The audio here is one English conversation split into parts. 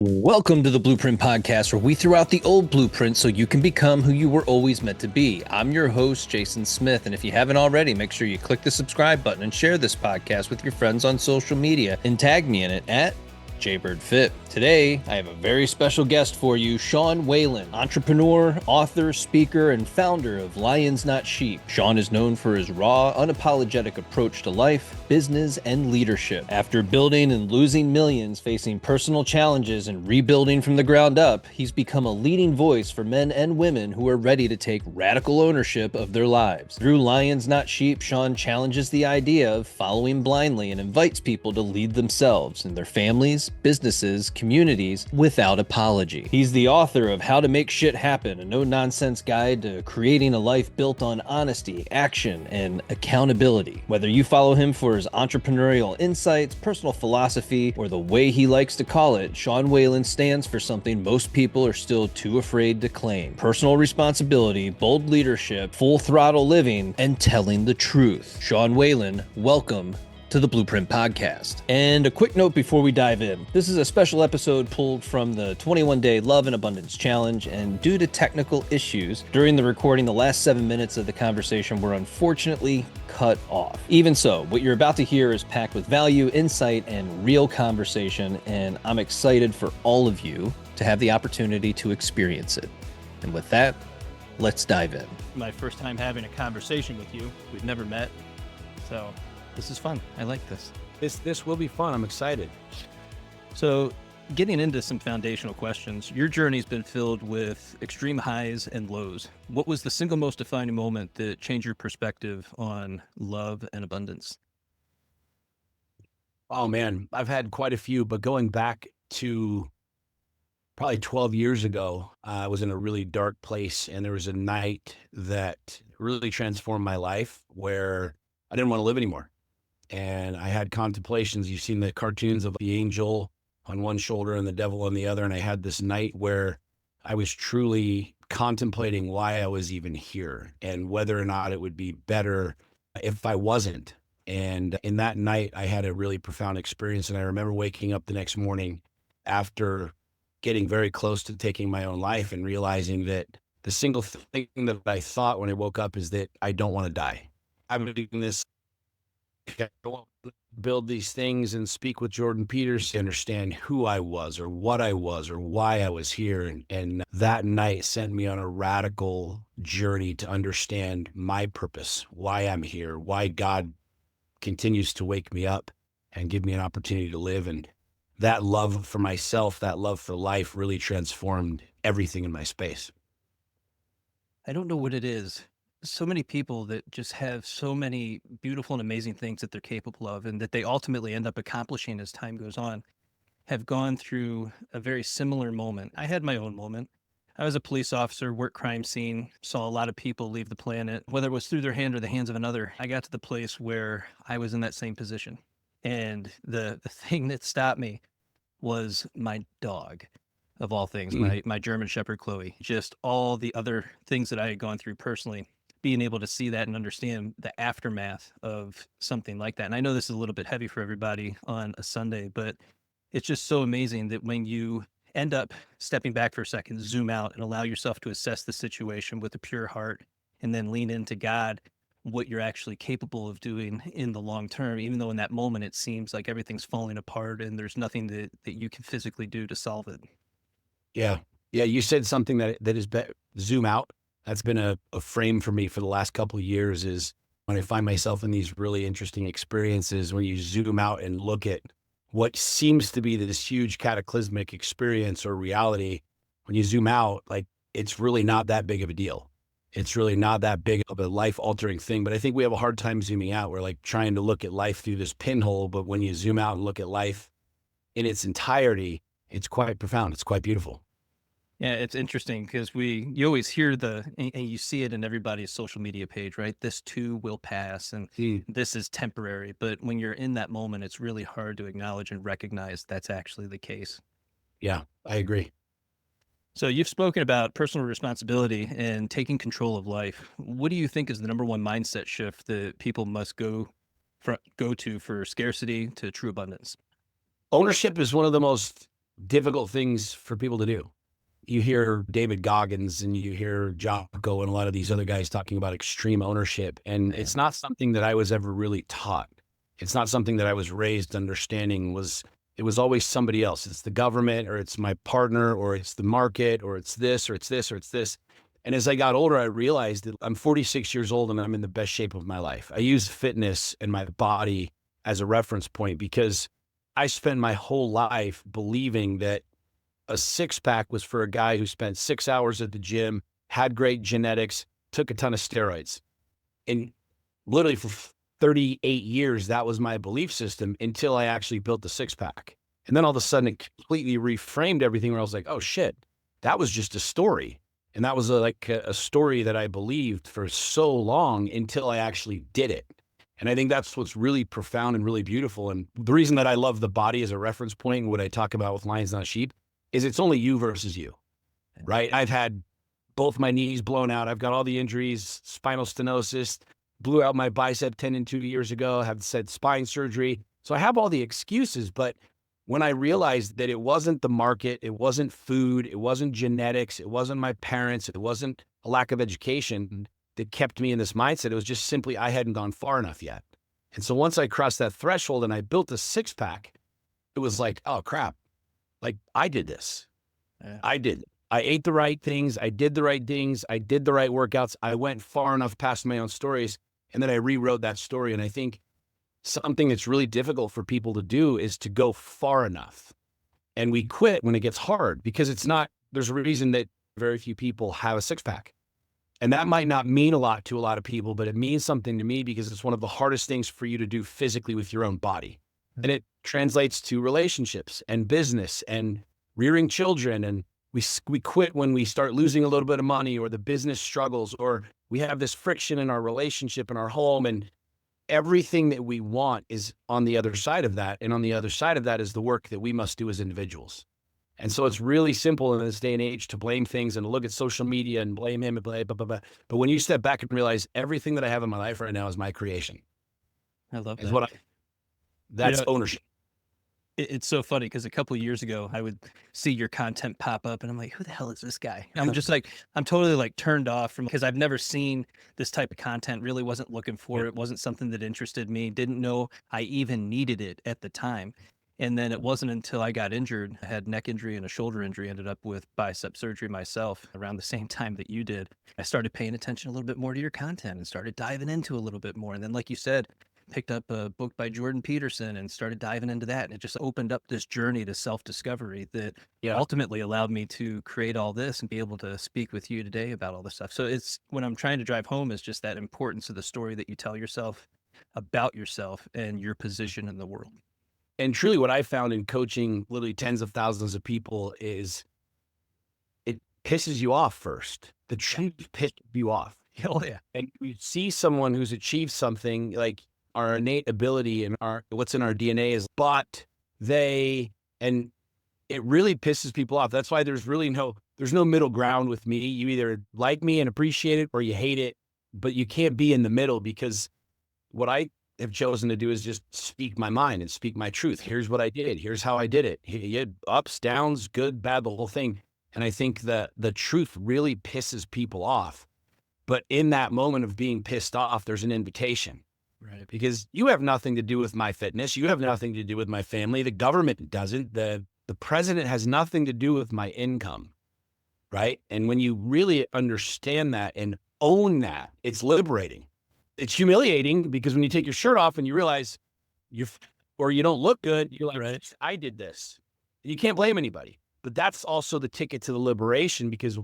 Welcome to the Blueprint Podcast, where we throw out the old blueprint so you can become who you were always meant to be. I'm your host, Jason Smith, and if you haven't already, make sure you click the subscribe button and share this podcast with your friends on social media and tag me in it at JBirdFit. Today, I have a very special guest for you, Whalen, entrepreneur, author, speaker, and founder of Lions Not Sheep. Sean is known for his raw, unapologetic approach to life, business, and leadership. After building and losing millions, facing personal challenges, and rebuilding from the ground up, he's become a leading voice for men and women who are ready to take radical ownership of their lives. Through Lions Not Sheep, Sean challenges the idea of following blindly and invites people to lead themselves and their families, businesses, communities without apology. He's the author of How to Make Shit Happen, a no-nonsense guide to creating a life built on honesty, action, and accountability. Whether you follow him for his entrepreneurial insights, personal philosophy, or the way he likes to call it, Whalen stands for something most people are still too afraid to claim: personal responsibility, bold leadership, full throttle living, and telling the truth. Whalen, welcome to the Blueprint Podcast. And a quick note before we dive in. This is a special episode pulled from the 21-day Love and Abundance Challenge, and due to technical issues during the recording, the last 7 minutes of the conversation were unfortunately cut off. Even so, what you're about to hear is packed with value, insight, and real conversation, and I'm excited for all of you to have the opportunity to experience it. And with that, let's dive in. My first time having a conversation with you. We've never met, so this is fun. I like this. This will be fun. I'm excited. So getting into some foundational questions, your journey's been filled with extreme highs and lows. What was the single most defining moment that changed your perspective on love and abundance? Oh man, I've had quite a few, but going back to probably 12 years ago, I was in a really dark place, and there was a night that really transformed my life where I didn't want to live anymore. And I had contemplations. You've seen the cartoons of the angel on one shoulder and the devil on the other. And I had this night where I was truly contemplating why I was even here and whether or not it would be better if I wasn't. And in that night, I had a really profound experience. And I remember waking up the next morning after getting very close to taking my own life and realizing that the single thing that I thought when I woke up is that I don't want to die. I've been doing this. I want to build these things and speak with Jordan Peters to understand who I was or what I was or why I was here. And that night sent me on a radical journey to understand my purpose, why I'm here, why God continues to wake me up and give me an opportunity to live. And that love for myself, that love for life really transformed everything in my space. I don't know what it is. So many people that just have so many beautiful and amazing things that they're capable of and that they ultimately end up accomplishing as time goes on have gone through a very similar moment. I had my own moment. I was a police officer, worked crime scene, saw a lot of people leave the planet, whether it was through their hand or the hands of another. I got to the place where I was in that same position. And the thing that stopped me was my dog, of all things, my German Shepherd, Chloe. Just all the other things that I had gone through personally, being able to see that and understand the aftermath of something like that. And I know this is a little bit heavy for everybody on a Sunday, but it's just so amazing that when you end up stepping back for a second, zoom out and allow yourself to assess the situation with a pure heart and then lean into God, what you're actually capable of doing in the long term, even though in that moment it seems like everything's falling apart and there's nothing that you can physically do to solve it. Yeah. Yeah. You said something that is zoom out. That's been a frame for me for the last couple of years, is when I find myself in these really interesting experiences, when you zoom out and look at what seems to be this huge cataclysmic experience or reality, when you zoom out, like, it's really not that big of a deal. It's really not that big of a life altering thing. But I think we have a hard time zooming out. We're like trying to look at life through this pinhole. But when you zoom out and look at life in its entirety, it's quite profound. It's quite beautiful. Yeah, it's interesting because you always hear and you see it in everybody's social media page, right? This too will pass and this is temporary. But when you're in that moment, it's really hard to acknowledge and recognize that's actually the case. Yeah, I agree. So you've spoken about personal responsibility and taking control of life. What do you think is the number one mindset shift that people must go to for scarcity to true abundance? Ownership is one of the most difficult things for people to do. You hear David Goggins and you hear Jocko and a lot of these other guys talking about extreme ownership. And it's not something that I was ever really taught. It's not something that I was raised understanding. It was always somebody else. It's the government, or it's my partner, or it's the market, or it's this, or it's this, or it's this. And as I got older, I realized that I'm 46 years old and I'm in the best shape of my life. I use fitness and my body as a reference point because I spent my whole life believing that a six-pack was for a guy who spent 6 hours at the gym, had great genetics, took a ton of steroids. And literally for 38 years, that was my belief system until I actually built the six-pack. And then all of a sudden it completely reframed everything where I was like, oh shit, that was just a story. And that was a story that I believed for so long until I actually did it. And I think that's what's really profound and really beautiful. And the reason that I love the body as a reference point and what I talk about with Lions Not Sheep is it's only you versus you, right? I've had both my knees blown out. I've got all the injuries, spinal stenosis, blew out my bicep tendon 2 years ago, have said spine surgery. So I have all the excuses, but when I realized that it wasn't the market, it wasn't food, it wasn't genetics, it wasn't my parents, it wasn't a lack of education that kept me in this mindset. It was just simply I hadn't gone far enough yet. And so once I crossed that threshold and I built a six-pack, it was like, oh crap, like I did this. Yeah. I did. I ate the right things. I did the right things. I did the right workouts. I went far enough past my own stories. And then I rewrote that story. And I think something that's really difficult for people to do is to go far enough. And we quit when it gets hard because there's a reason that very few people have a six-pack. And that might not mean a lot to a lot of people, but it means something to me because it's one of the hardest things for you to do physically with your own body. And it translates to relationships and business and rearing children. And we quit when we start losing a little bit of money or the business struggles, or we have this friction in our relationship in our home, and everything that we want is on the other side of that. And on the other side of that is the work that we must do as individuals. And so it's really simple in this day and age to blame things and look at social media and blame him and blah, blah, blah, blah. But when you step back and realize everything that I have in my life right now is my creation. I love Is that. that's ownership. It's so funny because a couple of years ago, I would see your content pop up and I'm like, who the hell is this guy? And I'm just like, I'm totally like turned off from, because I've never seen this type of content, really wasn't looking for it. It wasn't something that interested me. Didn't know I even needed it at the time. And then it wasn't until I got injured, I had neck injury and a shoulder injury, ended up with bicep surgery myself around the same time that you did. I started paying attention a little bit more to your content and started diving into a little bit more. And then, like you said, picked up a book by Jordan Peterson and started diving into that. And it just opened up this journey to self-discovery that ultimately allowed me to create all this and be able to speak with you today about all this stuff. So it's, when I'm trying to drive home, is just that importance of the story that you tell yourself about yourself and your position in the world. And truly what I found in coaching literally tens of thousands of people is it pisses you off first. The truth pisses you off. Oh yeah. And you see someone who's achieved something, like our innate ability and what's in our DNA is and it really pisses people off. That's why there's no middle ground with me. You either like me and appreciate it or you hate it, but you can't be in the middle, because what I have chosen to do is just speak my mind and speak my truth. Here's what I did. Here's how I did it. You had ups, downs, good, bad, the whole thing. And I think that the truth really pisses people off. But in that moment of being pissed off, there's an invitation. Right. Because you have nothing to do with my fitness. You have nothing to do with my family. The government doesn't. The president has nothing to do with my income. Right. And when you really understand that and own that, it's liberating. It's humiliating because when you take your shirt off and you realize you don't look good, you're like, right, I did this. You can't blame anybody. But that's also the ticket to the liberation, because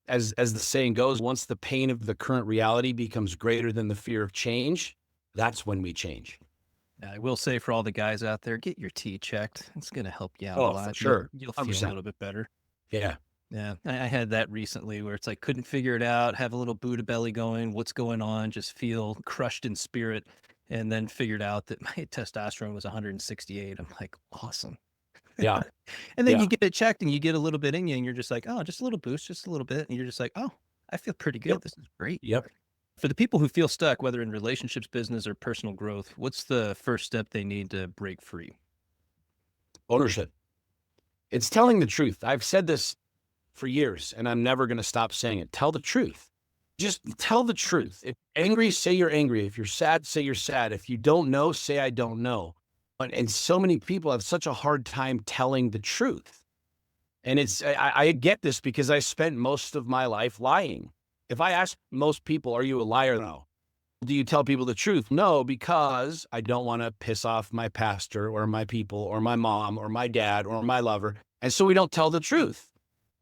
as the saying goes, once the pain of the current reality becomes greater than the fear of change, that's when we change. I will say, for all the guys out there, get your T checked. It's going to help you out a lot. For sure. You'll feel 100%. a little bit better. Yeah. Yeah. I had that recently where it's like, couldn't figure it out, have a little Buddha belly going, what's going on, just feel crushed in spirit. And then figured out that my testosterone was 168. I'm like, awesome. Yeah. And then you get it checked and you get a little bit in you and you're just like, oh, just a little boost, just a little bit. And you're just like, oh, I feel pretty good. Yep. This is great. Yep. For the people who feel stuck, whether in relationships, business, or personal growth, what's the first step they need to break free? Ownership. It's telling the truth. I've said this for years, and I'm never going to stop saying it. Tell the truth. Just tell the truth. If you're angry, say you're angry. If you're sad, say you're sad. If you don't know, say I don't know. And so many people have such a hard time telling the truth. And I get this because I spent most of my life lying. If I ask most people, are you a liar? No. Do you tell people the truth? No, because I don't want to piss off my pastor or my people or my mom or my dad or my lover. And so we don't tell the truth.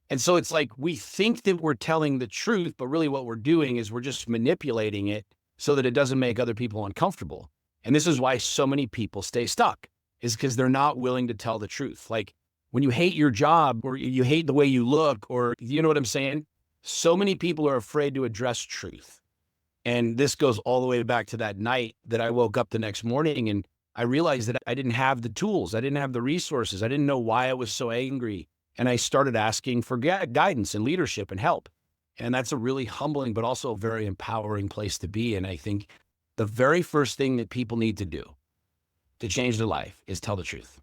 And so it's like we think that we're telling the truth, but really what we're doing is we're just manipulating it so that it doesn't make other people uncomfortable. And this is why so many people stay stuck, is because they're not willing to tell the truth. Like when you hate your job or you hate the way you look, or you know what I'm saying? So many people are afraid to address truth. And this goes all the way back to that night that I woke up the next morning and I realized that I didn't have the tools. I didn't have the resources. I didn't know why I was so angry. And I started asking for guidance and leadership and help. And that's a really humbling, but also a very empowering place to be. And I think the very first thing that people need to do to change their life is tell the truth.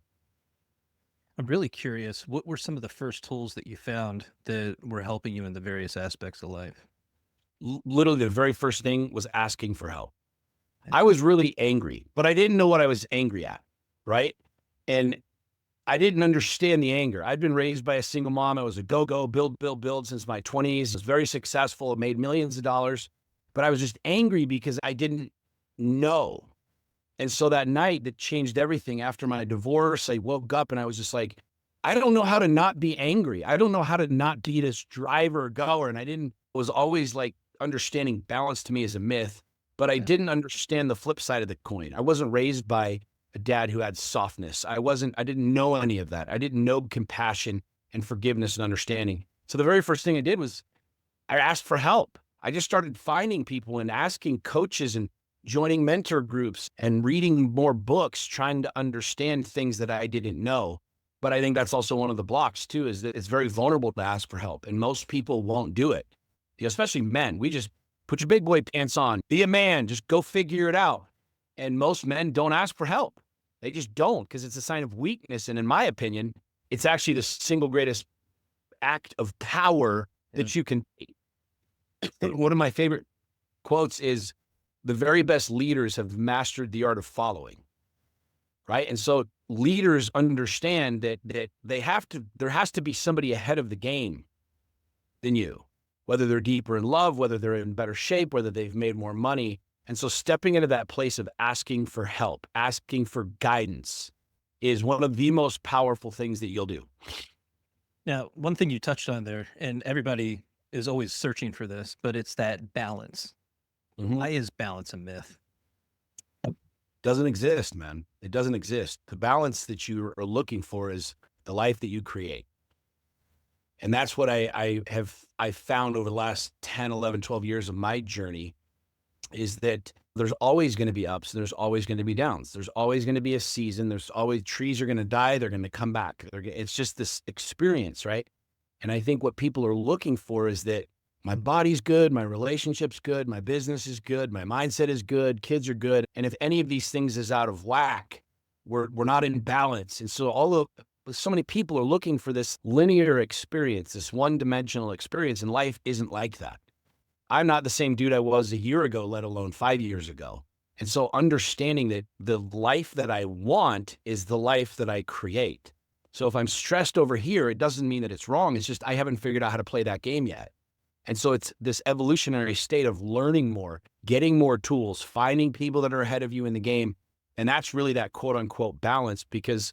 I'm really curious, what were some of the first tools that you found that were helping you in the various aspects of life? Literally, the very first thing was asking for help. I was really angry, but I didn't know what I was angry at, right? And I didn't understand the anger. I'd been raised by a single mom. I was a go-go, build since my 20s. I was very successful, made millions of dollars, but I was just angry because I didn't know. And so that night that changed everything. After my divorce, I woke up and I was just like, I don't know how to not be angry. I don't know how to not be this driver or goer. And it was always like understanding balance to me as a myth, but I didn't understand the flip side of the coin. I wasn't raised by a dad who had softness. I didn't know any of that. I didn't know compassion and forgiveness and understanding. So the very first thing I did was I asked for help. I just started finding people and asking coaches and joining mentor groups and reading more books, trying to understand things that I didn't know. But I think that's also one of the blocks too, is that it's very vulnerable to ask for help. And most people won't do it. Especially men. We just put your big boy pants on, be a man, just go figure it out. And most men don't ask for help. They just don't, because it's a sign of weakness. And in my opinion, it's actually the single greatest act of power that you can. One of my favorite quotes is, the very best leaders have mastered the art of following. Right. And so leaders understand that there has to be somebody ahead of the game than you, whether they're deeper in love, whether they're in better shape, whether they've made more money. And so stepping into that place of asking for help, asking for guidance is one of the most powerful things that you'll do. Now, one thing you touched on there, and everybody is always searching for this, but it's that balance. Mm-hmm. Why is balance a myth? Doesn't exist, man. It doesn't exist. The balance that you are looking for is the life that you create. And that's what I found over the last 10, 11, 12 years of my journey, is that there's always going to be ups and there's always going to be downs. There's always going to be a season. There's always, trees are going to die. They're going to come back. It's just this experience, right? And I think what people are looking for is that my body's good, my relationship's good, my business is good, my mindset is good, kids are good. And if any of these things is out of whack, we're not in balance. And so so many people are looking for this linear experience, this one-dimensional experience, and life isn't like that. I'm not the same dude I was a year ago, let alone 5 years ago. And so understanding that the life that I want is the life that I create. So if I'm stressed over here, it doesn't mean that it's wrong. It's just I haven't figured out how to play that game yet. And so it's this evolutionary state of learning more, getting more tools, finding people that are ahead of you in the game. And that's really that quote unquote balance, because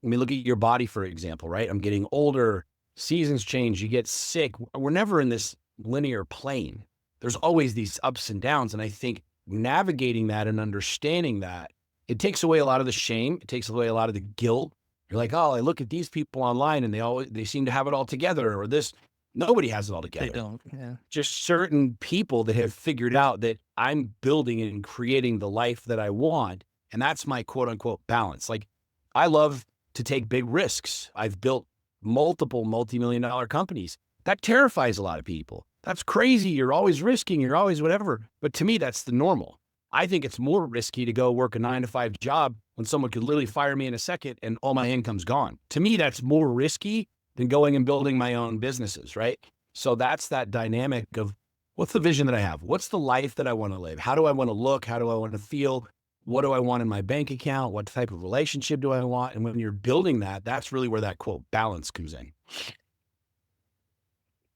I mean, look at your body, for example, right? I'm getting older, seasons change, you get sick. We're never in this linear plane. There's always these ups and downs. And I think navigating that and understanding that, it takes away a lot of the shame. It takes away a lot of the guilt. You're like, oh, I look at these people online and they seem to have it all together, or this. Nobody has it all together. They don't. Yeah. Just certain people that have figured out that I'm building and creating the life that I want. And that's my quote unquote balance. Like, I love to take big risks. I've built multiple multi-million-dollar companies. That terrifies a lot of people. That's crazy. You're always risking. You're always whatever. But to me, that's the normal. I think it's more risky to go work a 9-to-5 job when someone could literally fire me in a second and all my income's gone. To me, that's more risky than going and building my own businesses, right? So that's that dynamic of what's the vision that I have? What's the life that I want to live? How do I want to look? How do I want to feel? What do I want in my bank account? What type of relationship do I want? And when you're building that, that's really where that quote balance comes in.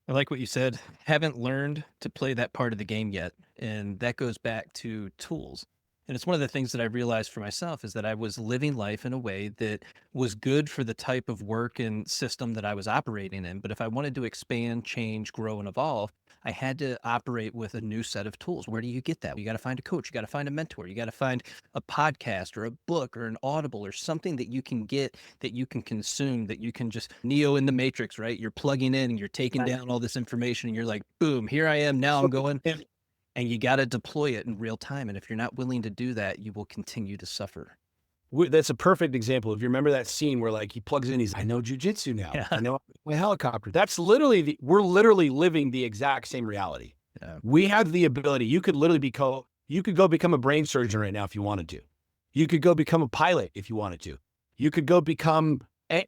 I like what you said. Haven't learned to play that part of the game yet. And that goes back to tools. And it's one of the things that I realized for myself is that I was living life in a way that was good for the type of work and system that I was operating in. But if I wanted to expand, change, grow, and evolve, I had to operate with a new set of tools. Where do you get that? You got to find a coach. You got to find a mentor. You got to find a podcast or a book or an Audible or something that you can get, that you can consume, that you can just Neo in the Matrix, right? You're plugging in and you're taking down all this information and you're like, boom, here I am. Now I'm going. And you got to deploy it in real time. And if you're not willing to do that, you will continue to suffer. That's a perfect example. If you remember that scene where like he plugs in, I know jujitsu now. Yeah. I know my helicopter. That's literally, we're literally living the exact same reality. Yeah. We have the ability. You could literally you could go become a brain surgeon right now if you wanted to. You could go become a pilot if you wanted to. You could go become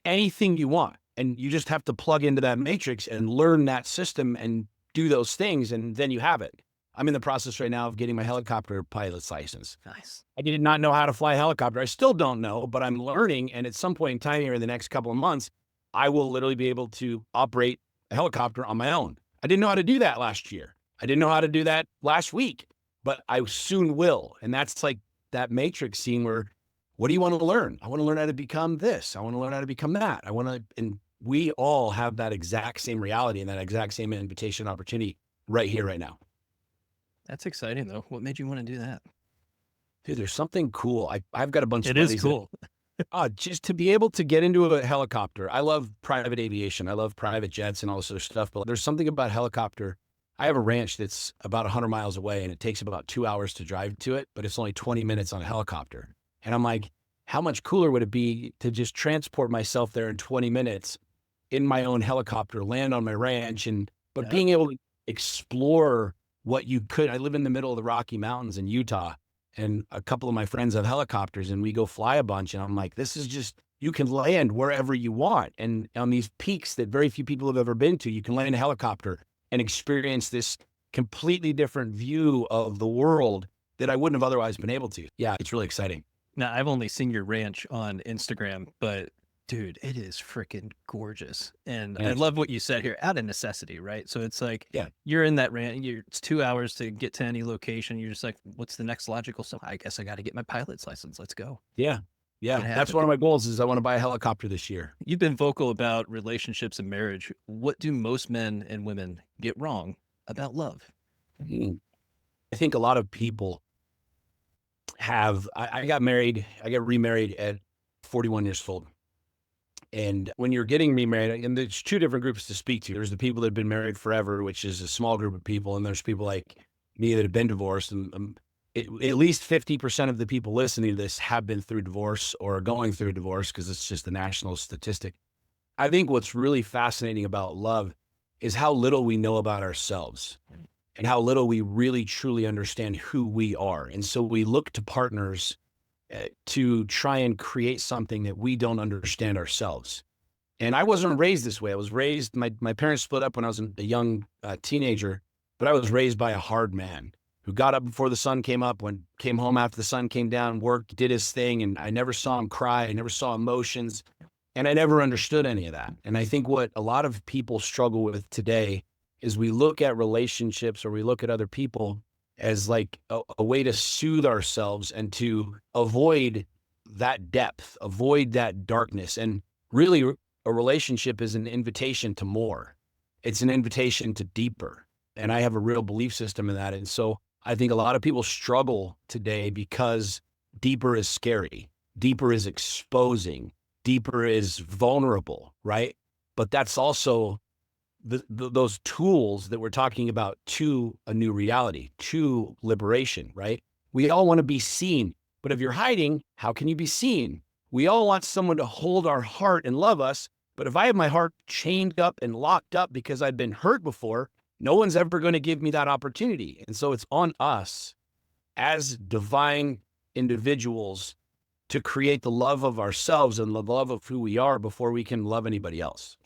anything you want. And you just have to plug into that matrix and learn that system and do those things. And then you have it. I'm in the process right now of getting my helicopter pilot's license. Nice. I did not know how to fly a helicopter. I still don't know, but I'm learning. And at some point in time here in the next couple of months, I will literally be able to operate a helicopter on my own. I didn't know how to do that last year. I didn't know how to do that last week, but I soon will. And that's like that matrix scene where, what do you want to learn? I want to learn how to become this. I want to learn how to become that. And we all have that exact same reality and that exact same invitation opportunity right here, right now. That's exciting though. What made you want to do that? Dude, there's something cool. I've got a bunch of It is buddies cool. just to be able to get into a helicopter. I love private aviation. I love private jets and all this other stuff, but there's something about helicopter. I have a ranch that's about 100 miles away and it takes about 2 hours to drive to it, but it's only 20 minutes on a helicopter. And I'm like, how much cooler would it be to just transport myself there in 20 minutes in my own helicopter, land on my ranch, but being able to explore what you could. I live in the middle of the Rocky Mountains in Utah, and a couple of my friends have helicopters and we go fly a bunch. And I'm like, this is just, you can land wherever you want. And on these peaks that very few people have ever been to, you can land a helicopter and experience this completely different view of the world that I wouldn't have otherwise been able to. Yeah, it's really exciting. Now, I've only seen your ranch on Instagram, but dude, it is freaking gorgeous. And I love what you said here, out of necessity, right? So it's like, you're in that ranch, it's 2 hours to get to any location. You're just like, what's the next logical step? I guess I got to get my pilot's license. Let's go. Yeah. That's one of my goals is I want to buy a helicopter this year. You've been vocal about relationships and marriage. What do most men and women get wrong about love? I think a lot of people have, I got remarried at 41 years old. And when you're getting remarried, and there's two different groups to speak to. There's the people that have been married forever, which is a small group of people. And there's people like me that have been divorced. And at least 50% of the people listening to this have been through divorce or are going through a divorce, because it's just the national statistic. I think what's really fascinating about love is how little we know about ourselves and how little we really truly understand who we are. And so we look to partners to try and create something that we don't understand ourselves. And I wasn't raised this way. I was raised, my parents split up when I was a young teenager, but I was raised by a hard man who got up before the sun came up, came home after the sun came down, worked, did his thing. And I never saw him cry. I never saw emotions. And I never understood any of that. And I think what a lot of people struggle with today is we look at relationships or we look at other people as like a way to soothe ourselves and to avoid that depth, avoid that darkness. And really, a relationship is an invitation to more. It's an invitation to deeper. And I have a real belief system in that. And so I think a lot of people struggle today because deeper is scary. Deeper is exposing. Deeper is vulnerable, right? But that's also those tools that we're talking about to a new reality, to liberation, right? We all want to be seen, but if you're hiding, how can you be seen? We all want someone to hold our heart and love us, but if I have my heart chained up and locked up because I've been hurt before, no one's ever going to give me that opportunity. And so it's on us as divine individuals to create the love of ourselves and the love of who we are before we can love anybody else.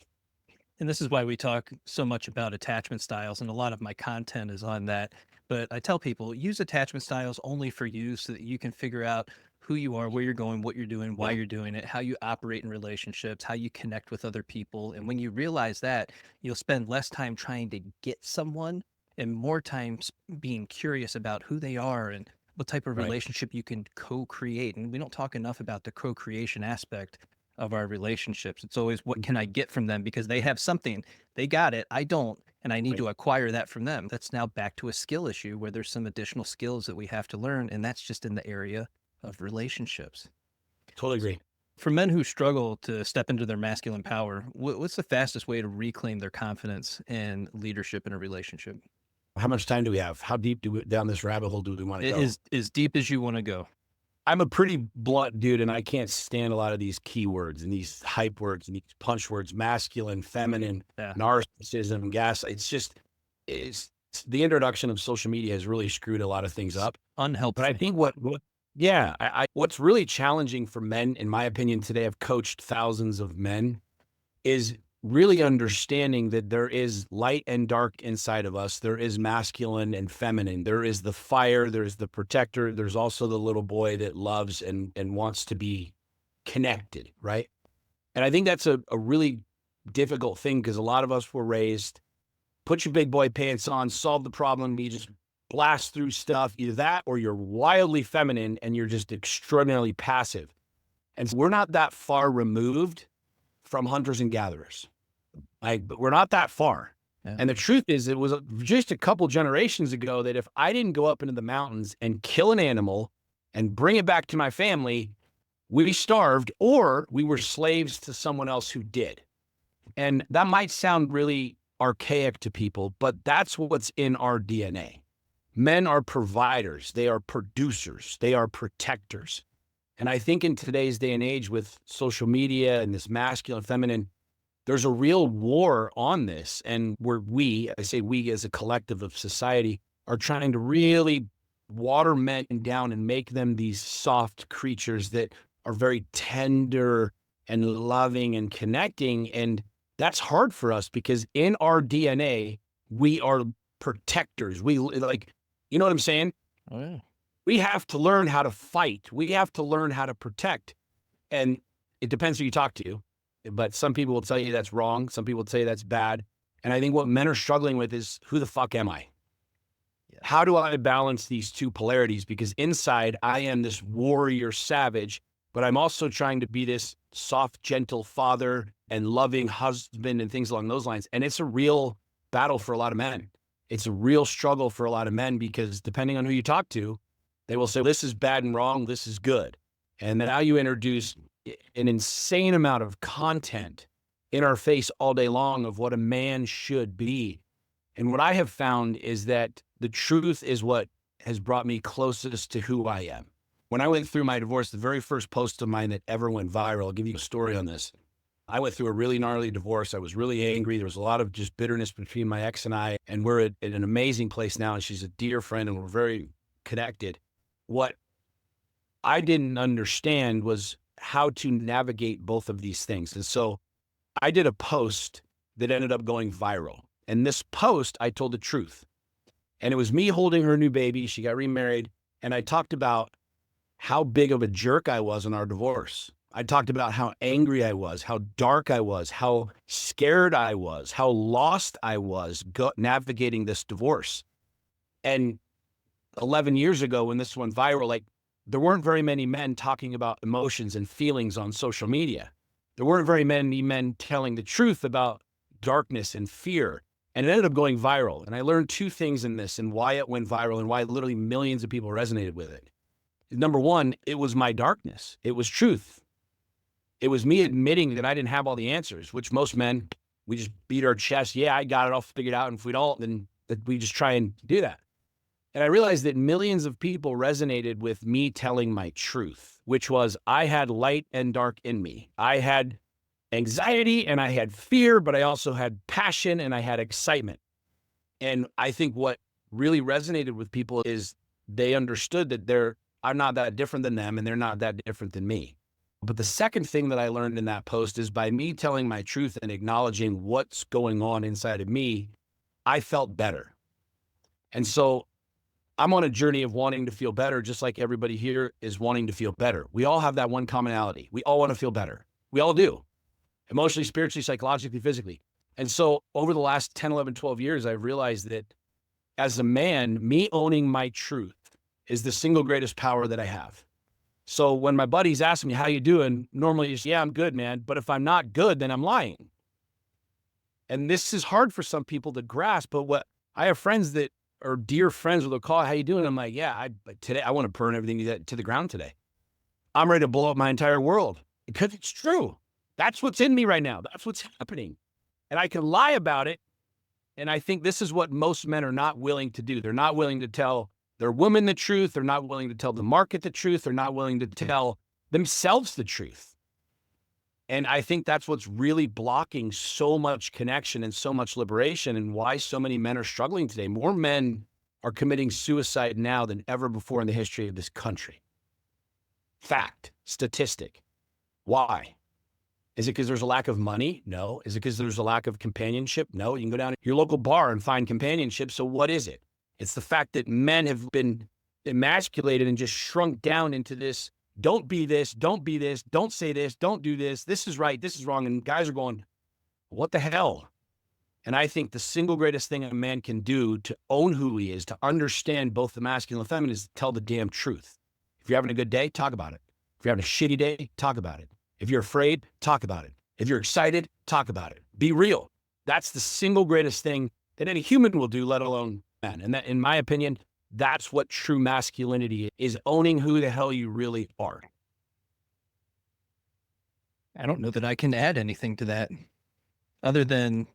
And this is why we talk so much about attachment styles, and a lot of my content is on that. But I tell people, use attachment styles only for you so that you can figure out who you are, where you're going, what you're doing, why you're doing it, how you operate in relationships, how you connect with other people. And when you realize that, you'll spend less time trying to get someone and more time being curious about who they are and what type of Right. relationship you can co-create. And we don't talk enough about the co-creation aspect of our relationships. It's always, what can I get from them? Because they have something, they got it, I don't, and I need Right. to acquire that from them. That's now back to a skill issue where there's some additional skills that we have to learn, and that's just in the area of relationships. Totally agree. For men who struggle to step into their masculine power, what's the fastest way to reclaim their confidence and leadership in a relationship? How much time do we have? How deep down this rabbit hole do we want to go? As deep as you want to go. I'm a pretty blunt dude, and I can't stand a lot of these keywords and these hype words and these punch words: masculine, feminine, Yeah. narcissism, gas. It's the introduction of social media has really screwed a lot of things up. Unhelpful. But I think what's really challenging for men, in my opinion, today, I've coached thousands of men, is really understanding that there is light and dark inside of us. There is masculine and feminine. There is the fire. There's the protector. There's also the little boy that loves and wants to be connected, right? And I think that's a really difficult thing, because a lot of us were raised, put your big boy pants on, solve the problem. You just blast through stuff, either that or you're wildly feminine and you're just extraordinarily passive. And so we're not that far removed from hunters and gatherers. But we're not that far. Yeah. And the truth is, it was just a couple generations ago that if I didn't go up into the mountains and kill an animal and bring it back to my family, we starved, or we were slaves to someone else who did. And that might sound really archaic to people, but that's what's in our DNA. Men are providers. They are producers. They are protectors. And I think in today's day and age, with social media and this masculine, feminine, there's a real war on this. And where I say we as a collective of society, are trying to really water men down and make them these soft creatures that are very tender and loving and connecting. And that's hard for us, because in our DNA, we are protectors. We like, you know what I'm saying? Oh, yeah. We have to learn how to fight. We have to learn how to protect. And it depends who you talk to. But some people will tell you that's wrong. Some people will tell you that's bad. And I think what men are struggling with is, who the fuck am I? Yeah. How do I balance these two polarities? Because inside, I am this warrior savage, but I'm also trying to be this soft, gentle father and loving husband and things along those lines. And it's a real battle for a lot of men. It's a real struggle for a lot of men, because depending on who you talk to, they will say, this is bad and wrong, this is good. And then now you introduce an insane amount of content in our face all day long of what a man should be. And what I have found is that the truth is what has brought me closest to who I am. When I went through my divorce, the very first post of mine that ever went viral, I'll give you a story on this. I went through a really gnarly divorce. I was really angry. There was a lot of just bitterness between my ex and I, and we're at an amazing place now, and she's a dear friend, and we're very connected. What I didn't understand was how to navigate both of these things. And so I did a post that ended up going viral. And this post, I told the truth. And it was me holding her new baby. She got remarried. And I talked about how big of a jerk I was in our divorce. I talked about how angry I was, how dark I was, how scared I was, how lost I was navigating this divorce. And 11 years ago, when this went viral, like, there weren't very many men talking about emotions and feelings on social media. There weren't very many men telling the truth about darkness and fear. And it ended up going viral. And I learned two things in this, and why it went viral and why literally millions of people resonated with it. Number one, it was my darkness. It was truth. It was me admitting that I didn't have all the answers, which most men, we just beat our chest. Yeah, I got it all figured out. And if we don't, then we just try and do that. And I realized that millions of people resonated with me telling my truth, which was, I had light and dark in me. I had anxiety and I had fear, but I also had passion and I had excitement. And I think what really resonated with people is they understood that I'm not that different than them, and they're not that different than me. But the second thing that I learned in that post is by me telling my truth and acknowledging what's going on inside of me, I felt better. And so I'm on a journey of wanting to feel better, just like everybody here is wanting to feel better. We all have that one commonality. We all want to feel better. We all do. Emotionally, spiritually, psychologically, physically. And so over the last 10, 11, 12 years, I've realized that as a man, me owning my truth is the single greatest power that I have. So when my buddies ask me, how you doing? Normally it's, yeah, I'm good, man. But if I'm not good, then I'm lying. And this is hard for some people to grasp, but what I have friends that are dear friends who will call, how you doing? I'm like, yeah, today I want to burn everything to the ground today. I'm ready to blow up my entire world because it's true. That's what's in me right now. That's what's happening. And I can lie about it. And I think this is what most men are not willing to do. They're not willing to tell their woman the truth. They're not willing to tell the market the truth. They're not willing to tell themselves the truth. And I think that's what's really blocking so much connection and so much liberation, and why so many men are struggling today. More men are committing suicide now than ever before in the history of this country. Fact, statistic. Why? Is it because there's a lack of money? No. Is it because there's a lack of companionship? No. You can go down to your local bar and find companionship. So what is it? It's the fact that men have been emasculated and just shrunk down into this, don't be this, don't be this, don't say this, don't do this, this is right, this is wrong. And guys are going, what the hell? And I think the single greatest thing a man can do to own who he is, to understand both the masculine and feminine, is to tell the damn truth. If you're having a good day, talk about it. If you're having a shitty day, talk about it. If you're afraid, talk about it. If you're excited, talk about it. Be real. That's the single greatest thing that any human will do, let alone man. And that, in my opinion, that's what true masculinity is, owning who the hell you really are. I don't know that I can add anything to that other than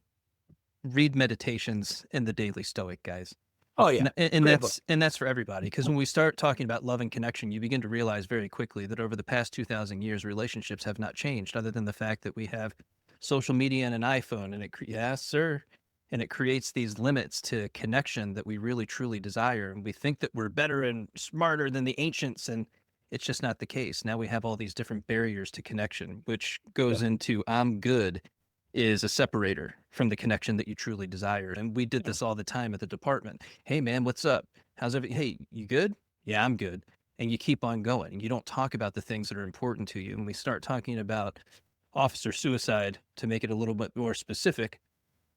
read meditations in the Daily Stoic, guys. Oh yeah. And that's for everybody. Because when we start talking about love and connection, you begin to realize very quickly that over the past 2,000 years, relationships have not changed, other than the fact that we have social media and an iPhone, and yes, sir. And it creates these limits to connection that we really, truly desire. And we think that we're better and smarter than the ancients, and it's just not the case. Now we have all these different barriers to connection, which goes into I'm good is a separator from the connection that you truly desire. And we did this all the time at the department. Hey, man, what's up? How's everything? Hey, you good? Yeah, I'm good. And you keep on going. And you don't talk about the things that are important to you. And we start talking about officer suicide to make it a little bit more specific.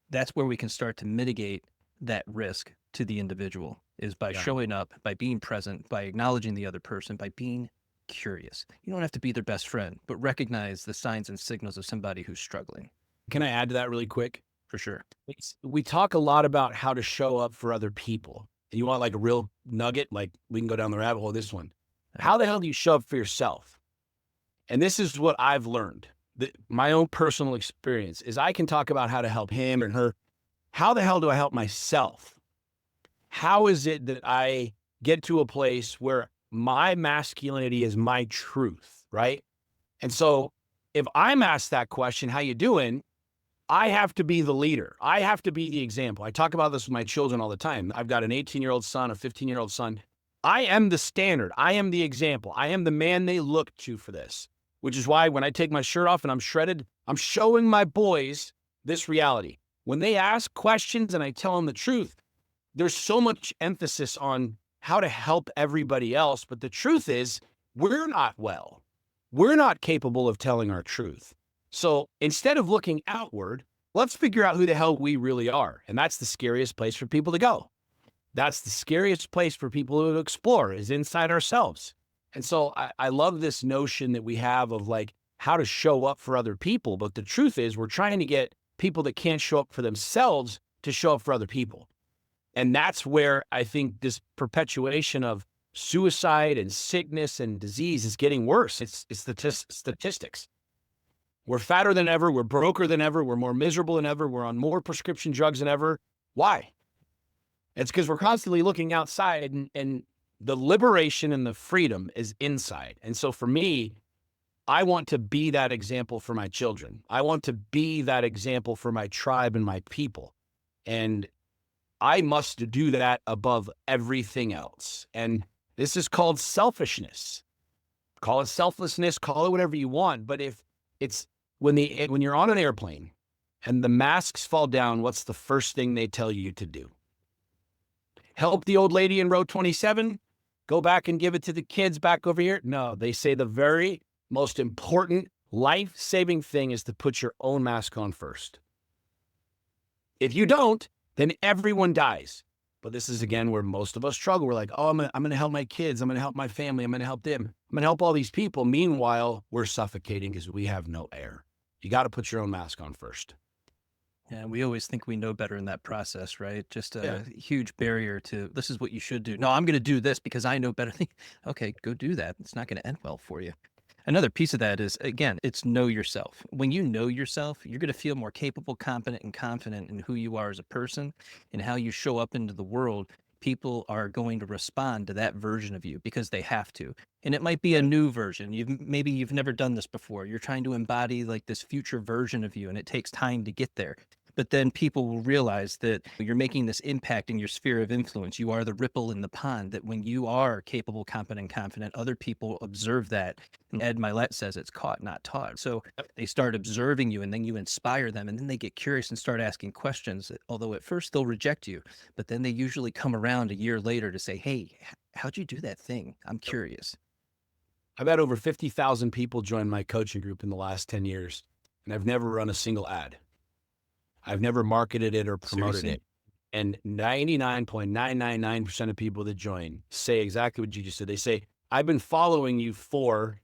That's where we can start to mitigate that risk to the individual, is by showing up, by being present, by acknowledging the other person, by being curious. You don't have to be their best friend, but recognize the signs and signals of somebody who's struggling. Can I add to that really quick? For sure. We talk a lot about how to show up for other people. You want like a real nugget? Like, we can go down the rabbit hole of this one. How the hell do you show up for yourself? And this is what I've learned. My own personal experience is I can talk about how to help him and her. How the hell do I help myself? How is it that I get to a place where my masculinity is my truth, right? And so if I'm asked that question, how you doing? I have to be the leader. I have to be the example. I talk about this with my children all the time. I've got an 18-year-old son, a 15-year-old son. I am the standard. I am the example. I am the man they look to for this. Which is why when I take my shirt off and I'm shredded, I'm showing my boys this reality. When they ask questions and I tell them the truth, there's so much emphasis on how to help everybody else. But the truth is, we're not well. We're not capable of telling our truth. So instead of looking outward, let's figure out who the hell we really are. And that's the scariest place for people to go. That's the scariest place for people to explore, is inside ourselves. And so I love this notion that we have of like how to show up for other people. But the truth is, we're trying to get people that can't show up for themselves to show up for other people. And that's where I think this perpetuation of suicide and sickness and disease is getting worse. It's the statistics. We're fatter than ever. We're broker than ever. We're more miserable than ever. We're on more prescription drugs than ever. Why? It's because we're constantly looking outside, and the liberation and the freedom is inside. And so for me, I want to be that example for my children. I want to be that example for my tribe and my people. And I must do that above everything else. And This is called selfishness. Call it selflessness, call it whatever you want. But if it's when you're on an airplane and the masks fall down, what's the first thing they tell you to do? Help the old lady in row 27? Go back and give it to the kids back over here? No, they say the very most important life-saving thing is to put your own mask on first. If you don't, then everyone dies. But this is, again, where most of us struggle. We're like, oh, I'm going to help my kids. I'm going to help my family. I'm going to help them. I'm going to help all these people. Meanwhile, we're suffocating because we have no air. You got to put your own mask on first. Yeah, we always think we know better in that process, right? Just a huge barrier to, this is what you should do. No, I'm going to do this because I know better. Okay, go do that. It's not going to end well for you. Another piece of that is, again, it's know yourself. When you know yourself, you're going to feel more capable, competent, and confident in who you are as a person and how you show up into the world. People are going to respond to that version of you because they have to. And it might be a new version. Maybe you've never done this before. You're trying to embody like this future version of you, and it takes time to get there. But then people will realize that you're making this impact in your sphere of influence. You are the ripple in the pond, that when you are capable, competent, confident, other people observe that. And Ed Milet says it's caught, not taught. So they start observing you, and then you inspire them, and then they get curious and start asking questions. Although at first they'll reject you, but then they usually come around a year later to say, hey, how'd you do that thing? I'm curious. I've had over 50,000 people join my coaching group in the last 10 years, and I've never run a single ad. I've never marketed it or promoted it. And 99.999% of people that join say exactly what you just said. They say, I've been following you for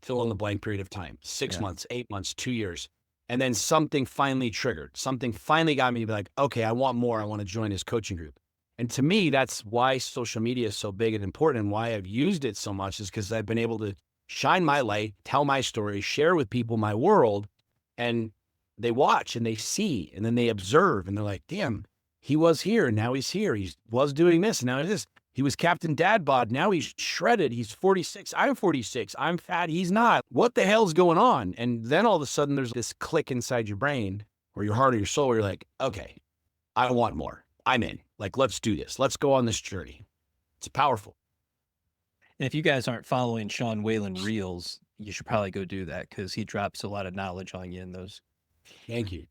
fill in the blank period of time, 6 months, 8 months, 2 years. And then something finally triggered. Something finally got me to be like, okay, I want more. I want to join this coaching group. And to me, that's why social media is so big and important, and why I've used it so much is because I've been able to shine my light, tell my story, share with people my world, and they watch and they see, and then they observe, and they're like, damn, he was here, and now he's here. He was doing this, and now he's this. He was Captain Dad Bod. Now he's shredded. He's 46. I'm 46. I'm fat. He's not. What the hell's going on? And then all of a sudden there's this click inside your brain or your heart or your soul where you're like, okay, I want more. I'm in. Like, let's do this. Let's go on this journey. It's powerful. And if you guys aren't following Sean Whalen Reels, you should probably go do that because he drops a lot of knowledge on you in those. Thank you.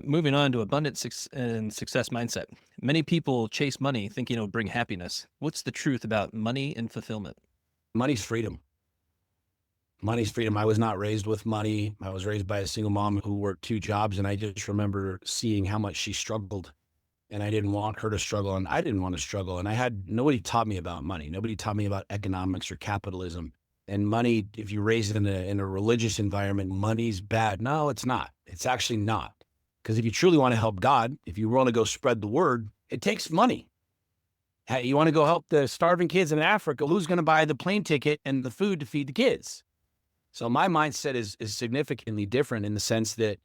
Moving on to abundance and success mindset. Many people chase money thinking it'll bring happiness. What's the truth about money and fulfillment? Money's freedom. Money's freedom. I was not raised with money. I was raised by a single mom who worked 2 jobs, and I just remember seeing how much she struggled, and I didn't want her to struggle, and I didn't want to struggle. And nobody taught me about money. Nobody taught me about economics or capitalism. And money, if you raise it in a religious environment, money's bad. No, it's not. It's actually not. Because if you truly want to help God, if you want to go spread the word, it takes money. Hey, you want to go help the starving kids in Africa, who's going to buy the plane ticket and the food to feed the kids? So my mindset is significantly different in the sense that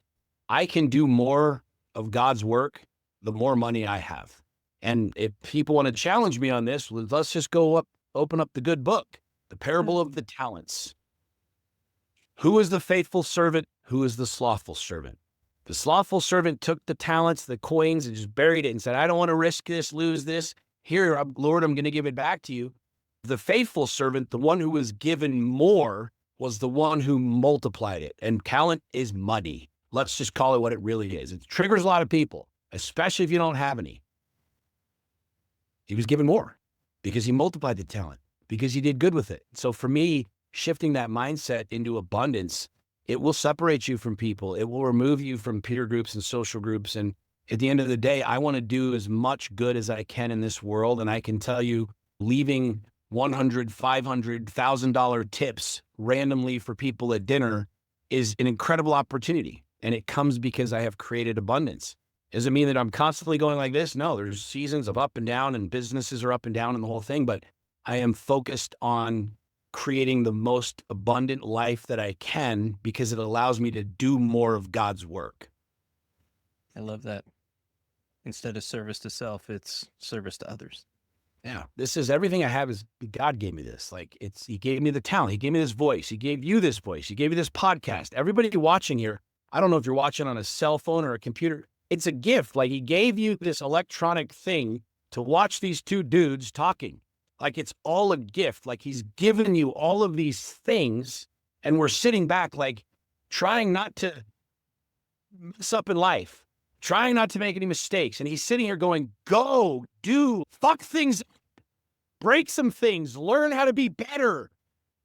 I can do more of God's work the more money I have. And if people want to challenge me on this, let's just open up the good book, the parable of the talents. Who is the faithful servant? Who is the slothful servant? The slothful servant took the talents, the coins, and just buried it and said, I don't want to risk this, lose this. Here, Lord, I'm going to give it back to you. The faithful servant, the one who was given more, was the one who multiplied it. And talent is money. Let's just call it what it really is. It triggers a lot of people, especially if you don't have any. He was given more because he multiplied the talent, because he did good with it. So for me, shifting that mindset into abundance, it will separate you from people. It will remove you from peer groups and social groups. And at the end of the day, I want to do as much good as I can in this world. And I can tell you, leaving $100, $500, $1,000 tips randomly for people at dinner is an incredible opportunity. And it comes because I have created abundance. Does it mean that I'm constantly going like this? No, there's seasons of up and down, and businesses are up and down and the whole thing. But I am focused on creating the most abundant life that I can because it allows me to do more of God's work. I love that. Instead of service to self, it's service to others. Yeah. This is everything I have is God gave me this. Like he gave me the talent. He gave me this voice. He gave you this voice. He gave you this podcast. Everybody watching here, I don't know if you're watching on a cell phone or a computer. It's a gift. Like he gave you this electronic thing to watch these 2 dudes talking. Like it's all a gift. Like he's given you all of these things, and we're sitting back like trying not to mess up in life, trying not to make any mistakes. And he's sitting here going, go, do, fuck things, break some things, learn how to be better.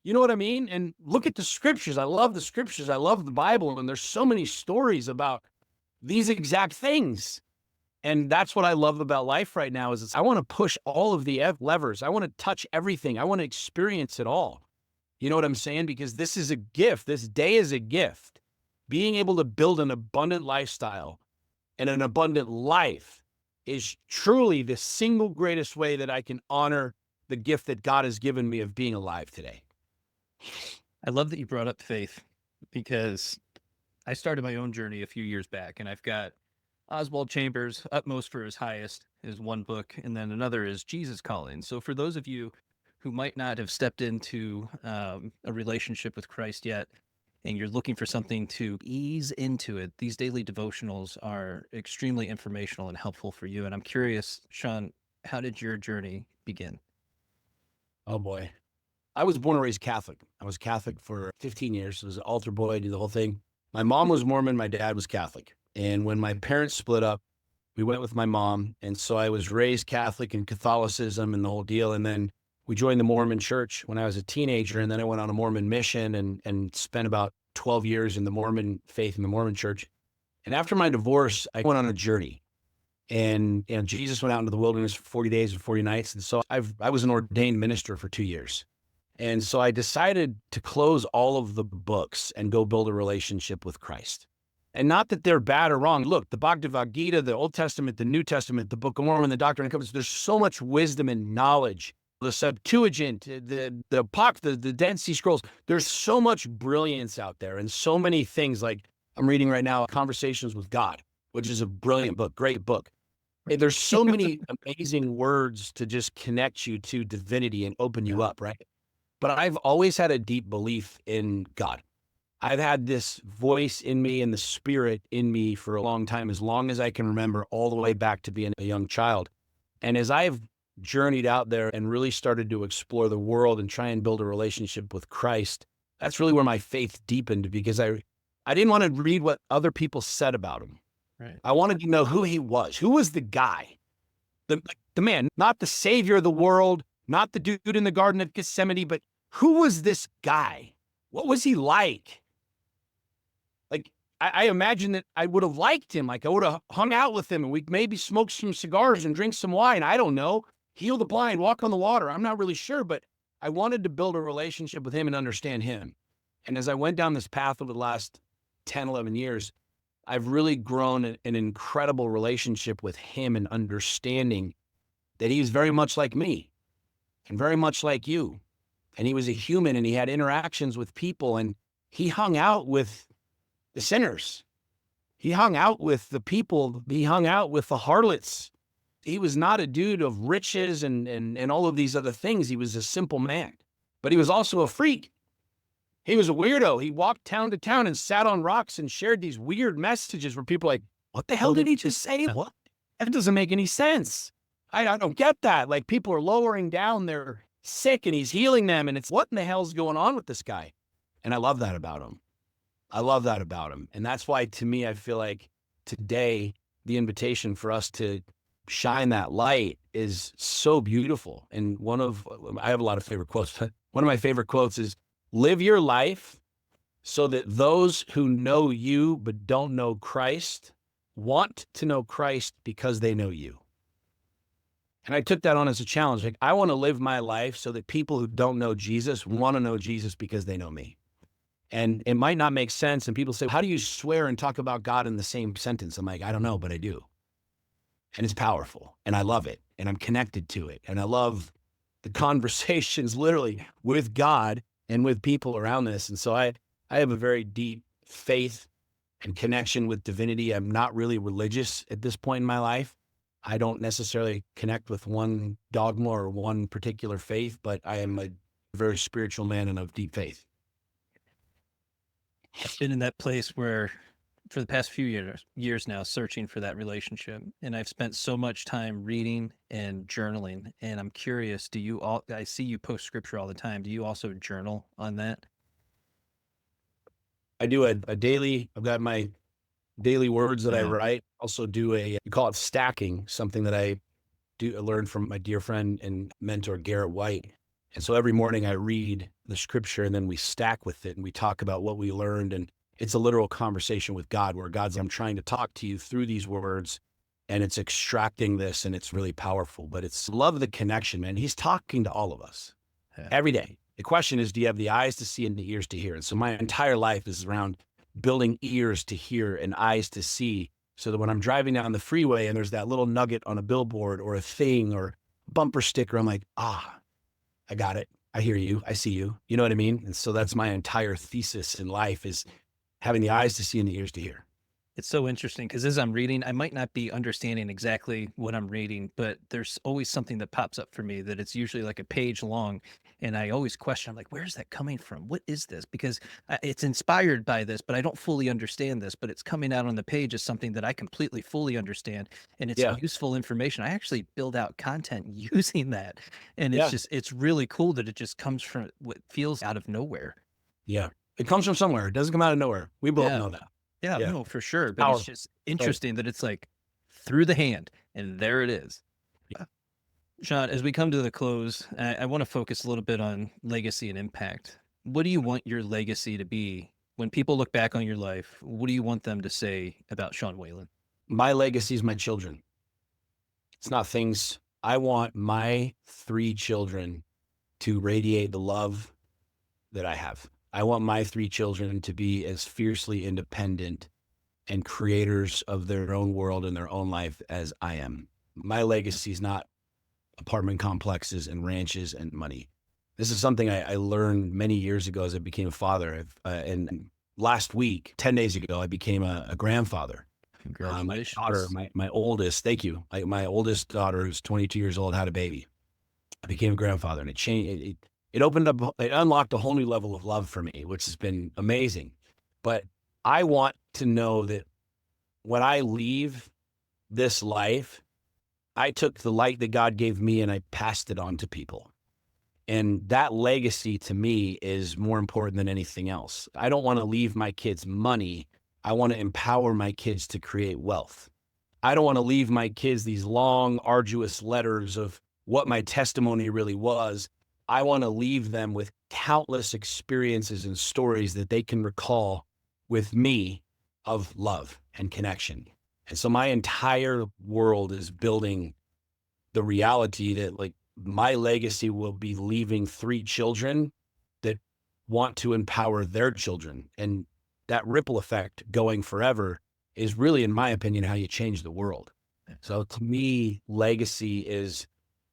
You know what I mean? And look at the scriptures. I love the scriptures. I love the Bible. And there's so many stories about these exact things. And that's what I love about life right now is I want to push all of the levers. I want to touch everything. I want to experience it all. You know what I'm saying? Because this is a gift. This day is a gift. Being able to build an abundant lifestyle and an abundant life is truly the single greatest way that I can honor the gift that God has given me of being alive today. I love that you brought up faith, because I started my own journey a few years back, and I've got Oswald Chambers' Utmost for His Highest is one book, and then another is Jesus Calling. So for those of you who might not have stepped into a relationship with Christ yet, and you're looking for something to ease into it, these daily devotionals are extremely informational and helpful for you. And I'm curious, Sean, how did your journey begin? Oh boy. I was born and raised Catholic. I was Catholic for 15 years. I was an altar boy, did the whole thing. My mom was Mormon. My dad was Catholic. And when my parents split up, we went with my mom. And so I was raised Catholic in Catholicism and the whole deal. And then we joined the Mormon church when I was a teenager. And then I went on a Mormon mission and spent about 12 years in the Mormon faith in the Mormon church. And after my divorce, I went on a journey. And Jesus went out into the wilderness for 40 days and 40 nights. And so I was an ordained minister for 2 years. And so I decided to close all of the books and go build a relationship with Christ. And not that they're bad or wrong. Look, the Bhagavad Gita, the Old Testament, the New Testament, the Book of Mormon, the Doctrine and Covenants, there's so much wisdom and knowledge. The Septuagint, the Dead Sea Scrolls, there's so much brilliance out there and so many things. Like I'm reading right now, Conversations with God, which is a brilliant book, great book. There's so many amazing words to just connect you to divinity and open you up, right? But I've always had a deep belief in God. I've had this voice in me and the spirit in me for a long time, as long as I can remember, all the way back to being a young child. And as I've journeyed out there and really started to explore the world and try and build a relationship with Christ, that's really where my faith deepened, because I didn't want to read what other people said about him. Right. I wanted to know who he was. Who was the guy? The man, not the savior of the world, not the dude in the Garden of Gethsemane, but who was this guy? What was he like? Like, I imagine that I would have liked him. Like I would have hung out with him and we maybe smoked some cigars and drink some wine. I don't know. Heal the blind, walk on the water. I'm not really sure, but I wanted to build a relationship with him and understand him. And as I went down this path over the last 10, 11 years, I've really grown an incredible relationship with him and understanding that he was very much like me and very much like you. And he was a human and he had interactions with people and he hung out with the sinners. He hung out with the people. He hung out with the harlots. He was not a dude of riches and all of these other things. He was a simple man, but he was also a freak. He was a weirdo. He walked town to town and sat on rocks and shared these weird messages where people are like, what the hell did he just say? What? That doesn't make any sense. I don't get that. Like people are lowering down their sick and he's healing them. And it's what in the hell's going on with this guy? And I love that about him. I love that about him. And that's why to me, I feel like today, the invitation for us to shine that light is so beautiful. And I have a lot of favorite quotes, but one of my favorite quotes is, live your life so that those who know you but don't know Christ want to know Christ because they know you. And I took that on as a challenge. Like, I want to live my life so that people who don't know Jesus want to know Jesus because they know me. And it might not make sense. And people say, how do you swear and talk about God in the same sentence? I'm like, I don't know, but I do. And it's powerful. And I love it. And I'm connected to it. And I love the conversations literally with God and with people around this. And so I have a very deep faith and connection with divinity. I'm not really religious at this point in my life. I don't necessarily connect with one dogma or one particular faith, but I am a very spiritual man and of deep faith. I've been in that place where for the past few years now searching for that relationship, and I've spent so much time reading and journaling. And I'm curious, I see you post scripture all the time. Do you also journal on that? I do a daily, I've got my daily words that I write. Also do you call it stacking, something that I learned from my dear friend and mentor, Garrett White. And so every morning I read the scripture and then we stack with it and we talk about what we learned. And it's a literal conversation with God where God's, I'm trying to talk to you through these words and it's extracting this and it's really powerful, but it's love the connection, man. He's talking to all of us every day. The question is, do you have the eyes to see and the ears to hear? And so my entire life is around building ears to hear and eyes to see, so that when I'm driving down the freeway and there's that little nugget on a billboard or a thing or bumper sticker, I'm like, I got it. I hear you. I see you. You know what I mean? And so that's my entire thesis in life, is having the eyes to see and the ears to hear. It's so interesting because as I'm reading, I might not be understanding exactly what I'm reading, but there's always something that pops up for me that it's usually like a page long. And I always question, I'm like, where's that coming from? What is this? Because it's inspired by this, but I don't fully understand this, but it's coming out on the page as something that I completely fully understand. And it's useful information. I actually build out content using that. And it's really cool that it just comes from what feels out of nowhere. Yeah. It comes from somewhere. It doesn't come out of nowhere. We both know that. Yeah, no, for sure. But it's just interesting that it's like through the hand and there it is. Yeah. Sean, as we come to the close, I want to focus a little bit on legacy and impact. What do you want your legacy to be? When people look back on your life, what do you want them to say about Sean Whalen? My legacy is my children. It's not things. I want my 3 children to radiate the love that I have. I want my 3 children to be as fiercely independent and creators of their own world and their own life as I am. My legacy is not apartment complexes and ranches and money. This is something I learned many years ago as I became a father. And last week, 10 days ago, I became a grandfather. Congratulations. My daughter, my oldest, thank you. My oldest daughter, who's 22 years old, had a baby. I became a grandfather, and it changed. It unlocked a whole new level of love for me, which has been amazing. But I want to know that when I leave this life, I took the light that God gave me and I passed it on to people. And that legacy to me is more important than anything else. I don't want to leave my kids money. I want to empower my kids to create wealth. I don't want to leave my kids these long, arduous letters of what my testimony really was. I want to leave them with countless experiences and stories that they can recall with me of love and connection. And so my entire world is building the reality that, like, my legacy will be leaving 3 children that want to empower their children. And that ripple effect going forever is really, in my opinion, how you change the world. So to me, legacy is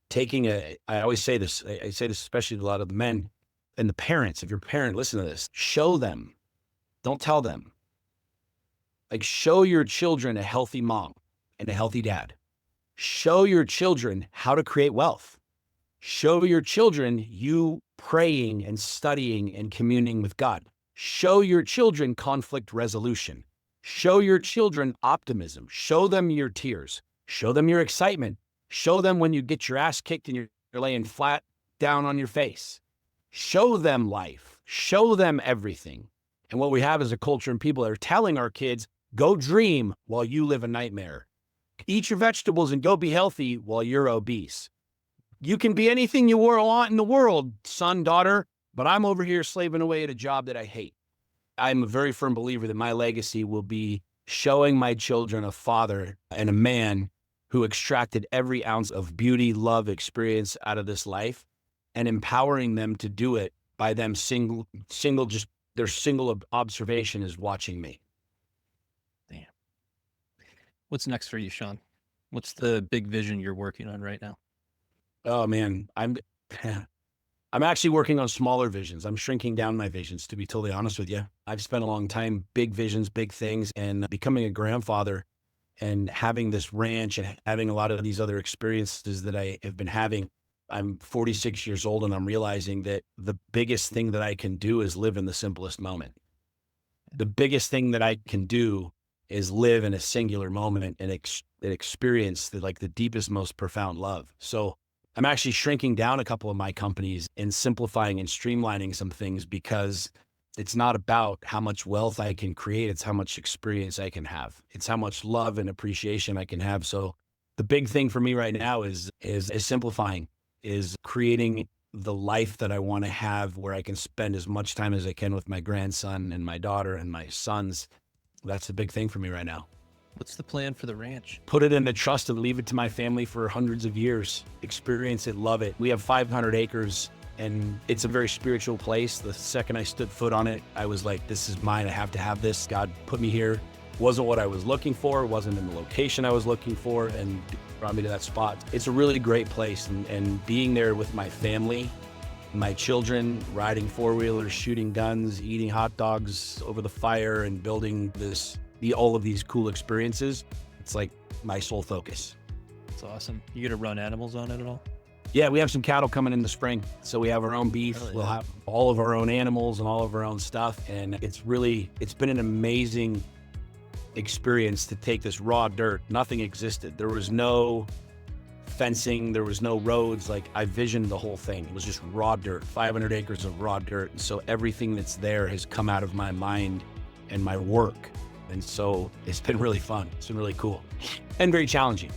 taking I always say this, I say this especially to a lot of the men and the parents. If you're a parent, listen to this, show them, don't tell them. Like, show your children a healthy mom and a healthy dad. Show your children how to create wealth. Show your children you praying and studying and communing with God. Show your children conflict resolution. Show your children optimism. Show them your tears. Show them your excitement. Show them when you get your ass kicked and you're laying flat down on your face. Show them life. Show them everything. And what we have is a culture and people that are telling our kids, go dream while you live a nightmare. Eat your vegetables and go be healthy while you're obese. You can be anything you want in the world, son, daughter, but I'm over here slaving away at a job that I hate. I'm a very firm believer that my legacy will be showing my children a father and a man who extracted every ounce of beauty, love, experience out of this life, and empowering them to do it by them just their single observation is watching me. Damn. What's next for you, Sean? What's the big vision you're working on right now? Oh man, I'm actually working on smaller visions. I'm shrinking down my visions, to be totally honest with you. I've spent a long time, big visions, big things, and becoming a grandfather and having this ranch and having a lot of these other experiences that I have been having. I'm 46 years old and I'm realizing that the biggest thing that I can do is live in the simplest moment. The biggest thing that I can do is live in a singular moment and experience the deepest, most profound love. So I'm actually shrinking down a couple of my companies and simplifying and streamlining some things, because it's not about how much wealth I can create. It's how much experience I can have. It's how much love and appreciation I can have. So the big thing for me right now is simplifying, is creating the life that I want to have, where I can spend as much time as I can with my grandson and my daughter and my sons. That's the big thing for me right now. What's the plan for the ranch? Put it in a trust and leave it to my family for hundreds of years. Experience it, love it. We have 500 acres and it's a very spiritual place. The second I stood foot on it, I was like, this is mine. I have to have this. God put me here. Wasn't what I was looking for. Wasn't in the location I was looking for, and brought me to that spot. It's a really great place, and being there with my family, my children, riding four-wheelers, shooting guns, eating hot dogs over the fire, and building all of these cool experiences. It's like my sole focus. It's awesome. You get to run animals on it at all? Yeah, we have some cattle coming in the spring. So we have our own beef. Oh, yeah. We'll have all of our own animals and all of our own stuff. And it's been an amazing experience to take this raw dirt. Nothing existed. There was no fencing. There was no roads. Like, I visioned the whole thing. It was just raw dirt, 500 acres of raw dirt. And so everything that's there has come out of my mind and my work. And so it's been really fun. It's been really cool and very challenging.